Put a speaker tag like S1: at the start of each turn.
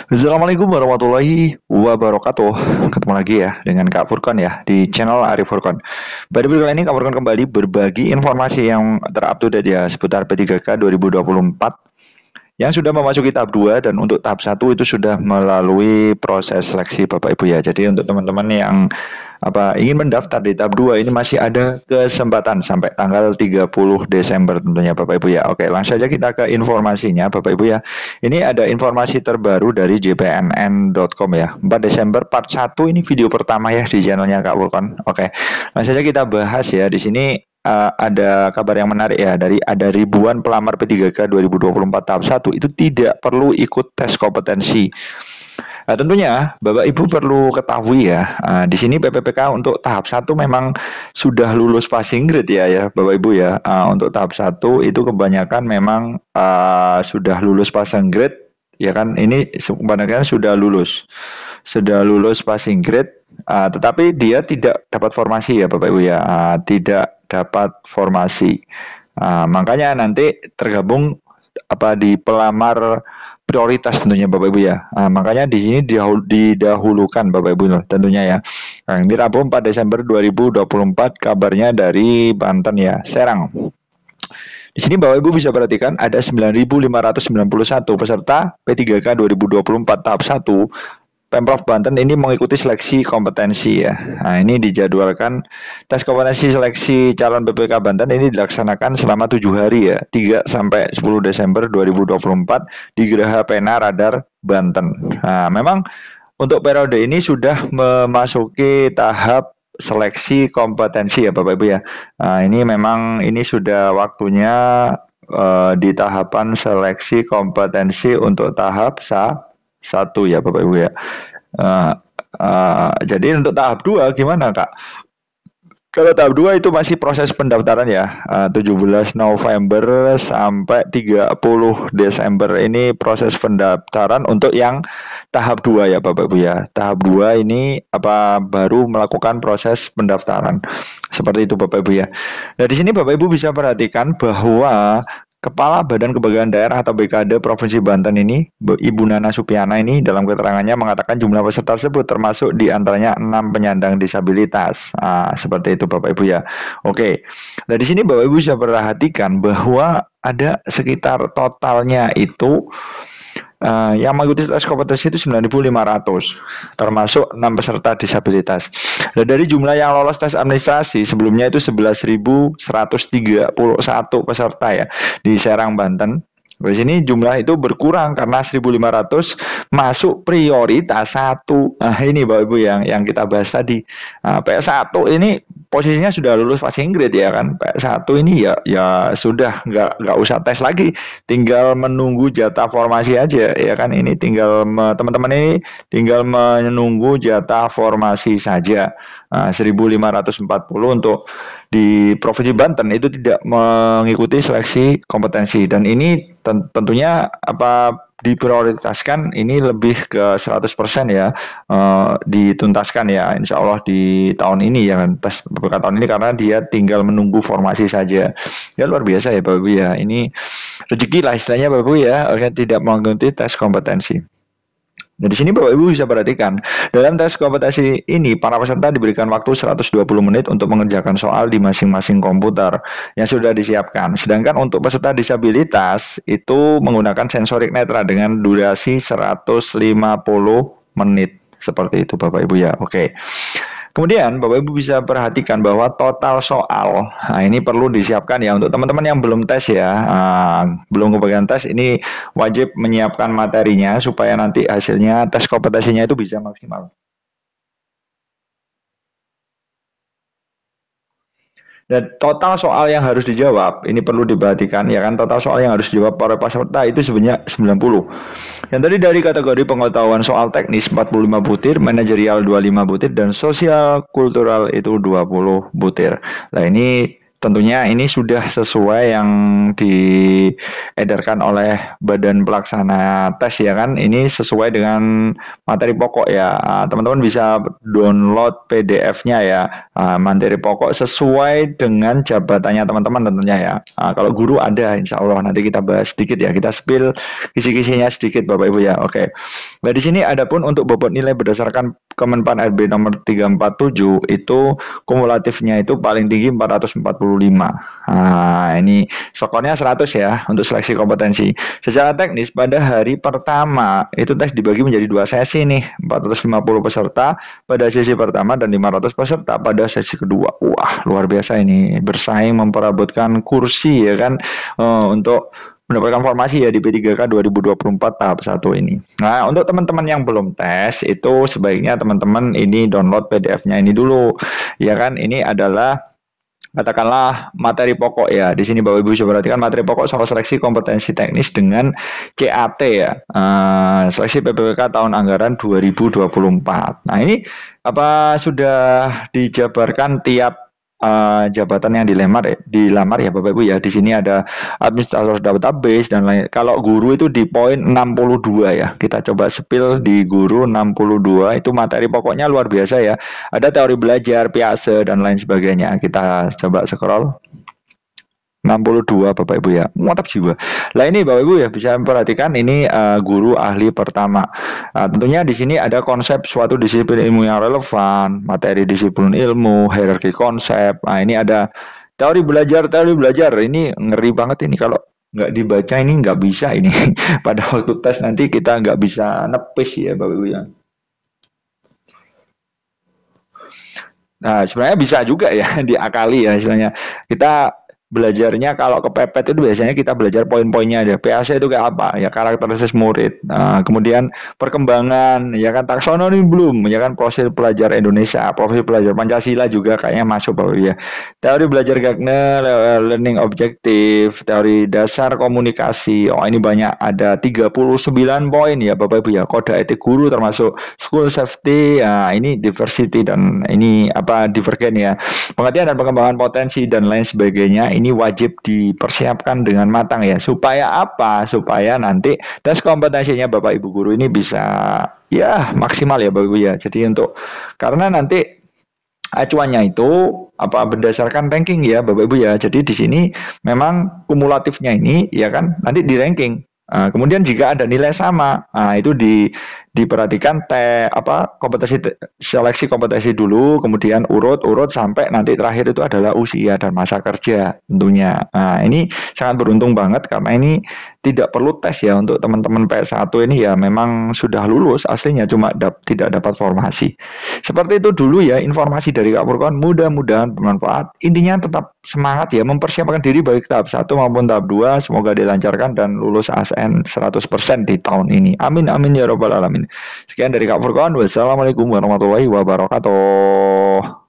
S1: Assalamualaikum warahmatullahi wabarakatuh. Ketemu lagi ya dengan Kak Furkon ya di channel Arif Furkon. Pada video kali ini Kak Furkon kembali berbagi informasi yang terupdate ya seputar P3K 2024 yang sudah memasuki tahap 2 dan untuk tahap 1 itu sudah melalui proses seleksi Bapak Ibu ya. Jadi untuk teman-teman yang ingin mendaftar di tahap 2 ini masih ada kesempatan sampai tanggal 30 Desember tentunya Bapak Ibu ya. Oke, langsung saja kita ke informasinya Bapak Ibu ya. Ini ada informasi terbaru dari jpnn.com ya. 4 Desember part 1 ini video pertama ya di channelnya Kak Vulkan. Oke. Langsung saja kita bahas ya. Di sini ada kabar yang menarik ya, dari ada ribuan pelamar P3K 2024 tahap 1 itu tidak perlu ikut tes kompetensi. Nah, tentunya Bapak Ibu perlu ketahui ya, di sini PPPK untuk tahap 1 memang sudah lulus passing grade ya Bapak Ibu ya. Untuk tahap 1 itu kebanyakan memang sudah lulus passing grade ya kan, ini kebanyakan sudah lulus passing grade, tetapi dia tidak dapat formasi ya Bapak Ibu ya, tidak dapat formasi. Makanya nanti tergabung di pelamar prioritas tentunya Bapak Ibu ya. Makanya di sini didahulukan Bapak Ibu tentunya ya. Nah, ini Rabu 4 Desember 2024 kabarnya dari Banten ya, Serang. Di sini Bapak Ibu bisa perhatikan ada 9.591 peserta P3K 2024 tahap 1. Pemprov Banten ini mengikuti seleksi kompetensi ya. Nah, ini dijadwalkan tes kompetensi seleksi calon PPK Banten ini dilaksanakan selama 7 hari ya, 3 sampai 10 Desember 2024 di Geraha Pena Radar Banten. Nah, memang untuk periode ini sudah memasuki tahap seleksi kompetensi ya Bapak Ibu ya. Nah, ini memang ini sudah waktunya di tahapan seleksi kompetensi untuk tahap satu ya Bapak Ibu ya. Jadi untuk tahap 2 gimana Kak? Kalau tahap 2 itu masih proses pendaftaran ya, 17 November sampai 30 Desember ini proses pendaftaran untuk yang tahap 2 ya Bapak Ibu ya. Tahap 2 ini baru melakukan proses pendaftaran. Seperti itu Bapak Ibu ya. Nah, di sini Bapak Ibu bisa perhatikan bahwa Kepala Badan Kepegawaian Daerah atau BKD Provinsi Banten ini, Ibu Nana Supiana ini dalam keterangannya mengatakan jumlah peserta tersebut termasuk diantaranya 6 penyandang disabilitas. Seperti itu Bapak Ibu ya. Oke, nah di sini Bapak Ibu bisa perhatikan bahwa ada sekitar totalnya itu yang mengikuti tes kompetensi itu 9.500, termasuk 6 peserta disabilitas. Dan dari jumlah yang lolos tes administrasi sebelumnya itu 11.131 peserta ya di Serang, Banten. Di sini jumlah itu berkurang karena 1.500 masuk prioritas 1. Nah, ini Bapak Ibu yang kita bahas tadi. PS1 ini posisinya sudah lulus passing grade ya kan. PS1 ini ya sudah nggak usah tes lagi, tinggal menunggu jatah formasi aja ya kan. Ini tinggal teman-teman ini tinggal menunggu jatah formasi saja. 1.540 untuk di Provinsi Banten itu tidak mengikuti seleksi kompetensi, dan ini tentunya diprioritaskan ini lebih ke 100% ya, dituntaskan ya Insya Allah di tahun ini ya kan, tes PPK tahun ini, karena dia tinggal menunggu formasi saja. Ya luar biasa ya Bapak Ibu ya, ini rezeki lah istilahnya Bapak Ibu ya, tidak mengikuti tes kompetensi. Nah, di sini Bapak Ibu bisa perhatikan, dalam tes kompetensi ini para peserta diberikan waktu 120 menit untuk mengerjakan soal di masing-masing komputer yang sudah disiapkan. Sedangkan untuk peserta disabilitas itu menggunakan sensorik netra dengan durasi 150 menit. Seperti itu Bapak Ibu ya. Oke. Kemudian Bapak Ibu bisa perhatikan bahwa total soal, ini perlu disiapkan ya untuk teman-teman yang belum tes ya, belum kebagian tes, ini wajib menyiapkan materinya supaya nanti hasilnya tes kompetensinya itu bisa maksimal. Dan total soal yang harus dijawab, ini perlu diperhatikan ya kan, total soal yang harus dijawab para peserta itu sebanyak 90. Yang tadi dari kategori pengetahuan soal teknis 45 butir, manajerial 25 butir, dan sosial kultural itu 20 butir. Nah, ini Tentunya ini sudah sesuai yang diedarkan oleh Badan Pelaksana Tes ya kan. Ini sesuai dengan materi pokok ya. Teman-teman bisa download PDF-nya ya. Materi pokok sesuai dengan jabatannya teman-teman tentunya ya. Kalau guru ada insya Allah nanti kita bahas sedikit ya. Kita spill kisi-kisinya sedikit Bapak Ibu ya. Oke. Nah di sini ada pun untuk bobot nilai berdasarkan Kemenpan RB nomor 347 itu kumulatifnya itu paling tinggi 445. Nah, ini skornya 100 ya untuk seleksi kompetensi. Secara teknis pada hari pertama itu tes dibagi menjadi 2 sesi nih, 450 peserta pada sesi pertama dan 500 peserta pada sesi kedua. Wah, luar biasa ini bersaing memperebutkan kursi ya kan untuk mendapatkan formasi ya di P3K 2024 tahap 1 ini. Nah, untuk teman-teman yang belum tes itu sebaiknya teman-teman ini download PDF-nya ini dulu. Ya kan, ini adalah katakanlah materi pokok ya. Di sini Bapak Ibu bisa perhatikan materi pokok soal seleksi kompetensi teknis dengan CAT ya. Seleksi PPWK tahun anggaran 2024. Nah, ini apa sudah dijabarkan tiap jabatan yang dilamar ya Bapak Ibu ya. Di sini ada administrator database dan lain. Kalau guru itu di poin 62 ya. Kita coba spill di guru 62 itu materi pokoknya luar biasa ya. Ada teori belajar, Piase dan lain sebagainya. Kita coba scroll. 62 Bapak Ibu ya, mantap jiwa. Nah ini Bapak Ibu ya bisa perhatikan ini guru ahli pertama. Tentunya di sini ada konsep suatu disiplin ilmu yang relevan, materi disiplin ilmu, hierarki konsep. Nah ini ada teori belajar. Ini ngeri banget ini kalau nggak dibaca ini nggak bisa ini. Pada waktu tes nanti kita nggak bisa nepis ya Bapak Ibu ya. Nah, sebenarnya bisa juga ya diakali ya istilahnya. Kita belajarnya kalau kepepet itu biasanya kita belajar poin-poinnya aja. PAC itu kayak apa? Ya karakteristik murid. Nah, kemudian perkembangan, ya kan taksonomi belum, ya kan proses belajar Indonesia, proses belajar Pancasila juga kayaknya masuk Bapak ya. Teori belajar Gardner, learning objektif, teori dasar komunikasi. Oh, ini banyak ada 39 poin ya Bapak Ibu ya. Kode etik guru termasuk school safety, ya ini diversity dan ini apa divergen ya. Pengertian dan pengembangan potensi dan lain sebagainya ini wajib dipersiapkan dengan matang ya. Supaya apa? Supaya nanti tes kompetensinya Bapak Ibu guru ini bisa ya maksimal ya Bapak Ibu ya. Jadi untuk karena nanti acuannya itu apa berdasarkan ranking ya Bapak Ibu ya. Jadi di sini memang kumulatifnya ini ya kan nanti di ranking. Kemudian jika ada nilai sama, itu diperhatikan kompetensi seleksi kompetensi dulu, kemudian urut sampai nanti terakhir itu adalah usia dan masa kerja tentunya. Nah, ini sangat beruntung banget karena ini tidak perlu tes ya untuk teman-teman PS1 ini ya memang sudah lulus aslinya cuma tidak dapat formasi. Seperti itu dulu ya informasi dari Kak Furkon, mudah-mudahan bermanfaat. Intinya tetap semangat ya mempersiapkan diri baik tahap 1 maupun tahap 2, semoga dilancarkan dan lulus ASN 100% di tahun ini. Amin amin ya robbal alamin. Sekian dari Kak Furkon. Wassalamualaikum warahmatullahi wabarakatuh.